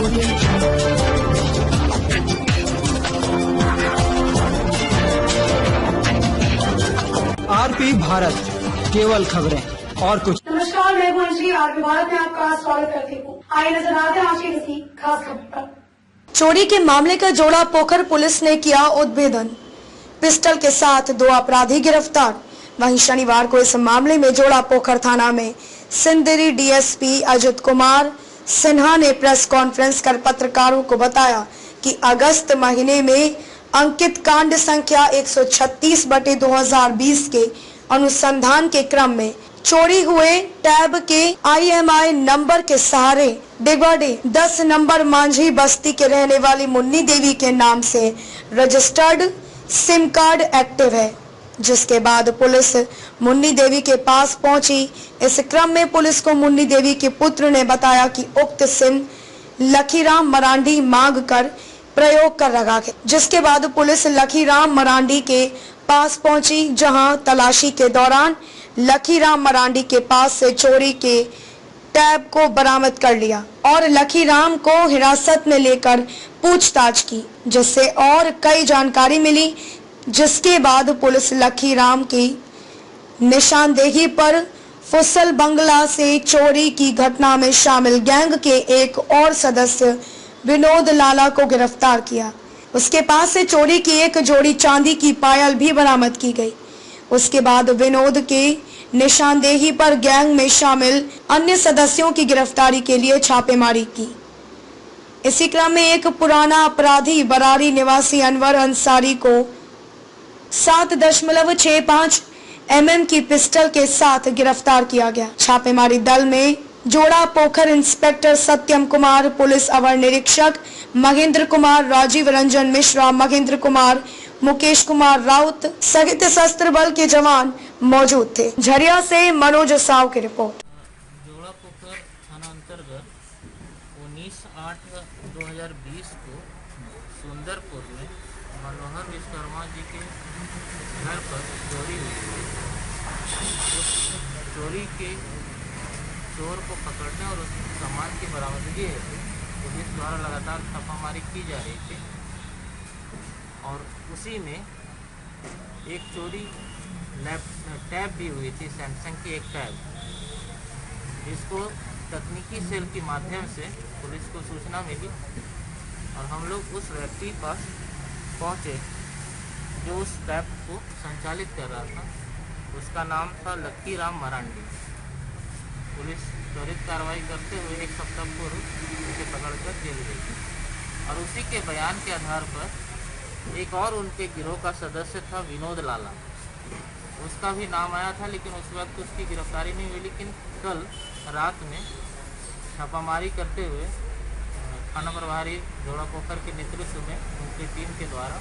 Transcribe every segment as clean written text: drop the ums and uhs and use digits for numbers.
RP Bharat, केवल खबरें और कुछ। नमस्कार, मैं हूं अंजलि। आरपी भारत में आपका स्वागत करती हूँ। आइए नजर आते हैं आज की किसी खास खबर पर। चोरी के मामले का जोड़ा पोखर पुलिस ने किया उद्भेदन, पिस्टल के साथ 2 अपराधी गिरफ्तार। वहीं शनिवार को इस मामले में जोड़ा पोखर थाना में सिंदरी डीएसपी अजित कुमार सिन्हा ने प्रेस कॉन्फ्रेंस कर पत्रकारों को बताया कि अगस्त महीने में अंकित कांड संख्या 136/2020 के अनुसंधान के क्रम में चोरी हुए टैब के IMI नंबर के सहारे डिगवाडी 10 नंबर मांझी बस्ती के रहने वाली मुन्नी देवी के नाम से रजिस्टर्ड सिम कार्ड एक्टिव है, जिसके बाद पुलिस मुन्नी देवी के पास पहुंची। इस क्रम में पुलिस को मुन्नी देवी के पुत्र ने बताया कि उक्त सिम लखीराम मरांडी मांग कर प्रयोग कर रखा है, जिसके बाद पुलिस लखीराम मरांडी के पास पहुंची, जहां तलाशी के दौरान लखीराम मरांडी के पास से चोरी के टैब को बरामद कर लिया और लखीराम को हिरासत में लेकर पूछताछ की, जिससे और कई जानकारी मिली। जिसके बाद पुलिस लखीराम की निशानदेही पर फुसल बंगला से चोरी की घटना में शामिल गैंग के एक और सदस्य विनोद लाला को गिरफ्तार किया। उसके पास से चोरी की एक जोड़ी चांदी की पायल भी बरामद की गई। उसके बाद विनोद के निशानदेही पर गैंग में शामिल अन्य सदस्यों की गिरफ्तारी के लिए छापेमारी की। इसी क्रम में एक पुराना अपराधी बरारी निवासी अनवर अंसारी को 7.65 mm की पिस्टल के साथ गिरफ्तार किया गया। छापेमारी दल में जोड़ा पोखर इंस्पेक्टर सत्यम कुमार, पुलिस अवर निरीक्षक महेंद्र कुमार, राजीव रंजन मिश्रा, महेंद्र कुमार, मुकेश कुमार राउत सहित सशस्त्र बल के जवान मौजूद थे। झरिया से मनोज साव की रिपोर्ट। जोड़ा पोखर थाना अंतर्गत 19/8/2020 को सुंदरपुर में मनोहर विश्वकर्मा जी के घर पर चोरी हुई। उस चोरी के चोर को पकड़ने और उस सामान की बरामदगी हेतु पुलिस द्वारा लगातार छापामारी की जा रही थी और उसी में एक चोरी टैब भी हुई थी, सैमसंग की एक टैब, जिसको तकनीकी सेल के माध्यम से पुलिस को सूचना मिली और हम लोग उस व्यक्ति के पास पहुँचे जो उस टैब को संचालित कर रहा था। उसका नाम था लखीराम मरांडी। पुलिस त्वरित कार्रवाई करते हुए 1 सप्ताह पूर्व उसे पकड़कर जेल गई और उसी के बयान के आधार पर एक और उनके गिरोह का सदस्य था विनोद लाला। उसका भी नाम आया था, लेकिन उस वक्त उसकी गिरफ्तारी नहीं हुई। लेकिन कल रात में छापामारी करते हुए थाना प्रभारी जोड़ा पोखर के नेतृत्व में उनकी टीम के द्वारा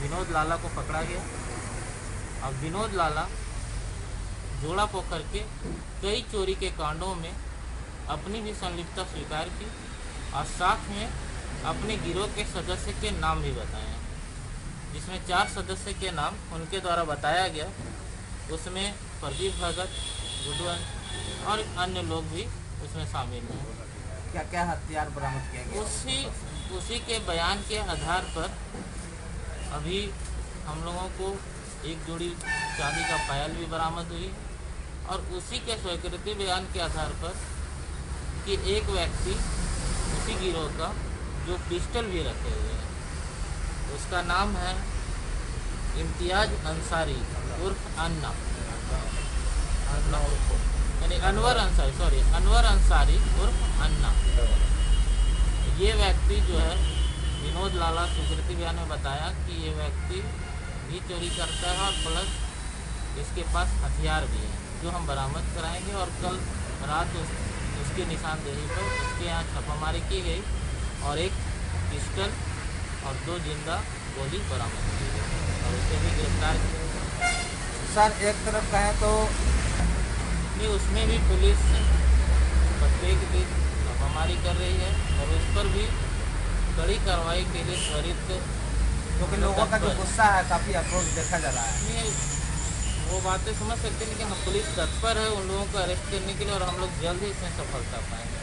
विनोद लाला को पकड़ा गया। अब विनोद लाला जोड़ा पोखर के कई चोरी के कांडों में अपनी भी संलिप्तता स्वीकार की और साथ में अपने गिरोह के सदस्य के नाम भी बताए, जिसमें 4 सदस्य के नाम उनके द्वारा बताया गया। उसमें प्रदीप भगत, गुडवन और अन्य लोग भी उसमें शामिल हैं। क्या क्या हथियार बरामद किया गया? उसी के बयान के आधार पर अभी हम लोगों को एक जोड़ी चांदी का पायल भी बरामद हुई और उसी के स्वीकृति बयान के आधार पर कि एक व्यक्ति उसी गिरोह का जो पिस्टल भी रखे हुए हैं, उसका नाम है इम्तियाज अंसारी उर्फ अन्ना, यानी अनवर अंसारी उर्फ अन्ना। ये व्यक्ति जो है विनोद लाला स्वीकृति बयान में बताया कि ये व्यक्ति भी चोरी करता है और प्लस इसके पास हथियार भी है, जो हम बरामद कराएंगे। और कल रात उसकी निशानदेही पर उसके यहाँ छापामारी की गई और एक पिस्टल और 2 जिंदा गोली बरामद की गई और उसे भी गिरफ्तार किया। सर, एक तरफ कहें तो नहीं, उसमें भी पुलिस प्रत्येक दिन छापामारी कर रही है और उस पर भी कड़ी कार्रवाई के लिए त्वरित, क्योंकि लोगों का जो गुस्सा है काफ़ी अप्रोच देखा जा रहा है। वो बातें समझ सकते हैं, लेकिन हम पुलिस तत्पर है उन लोगों को अरेस्ट करने के लिए और हम लोग जल्द ही इसमें सफलता पाएंगे।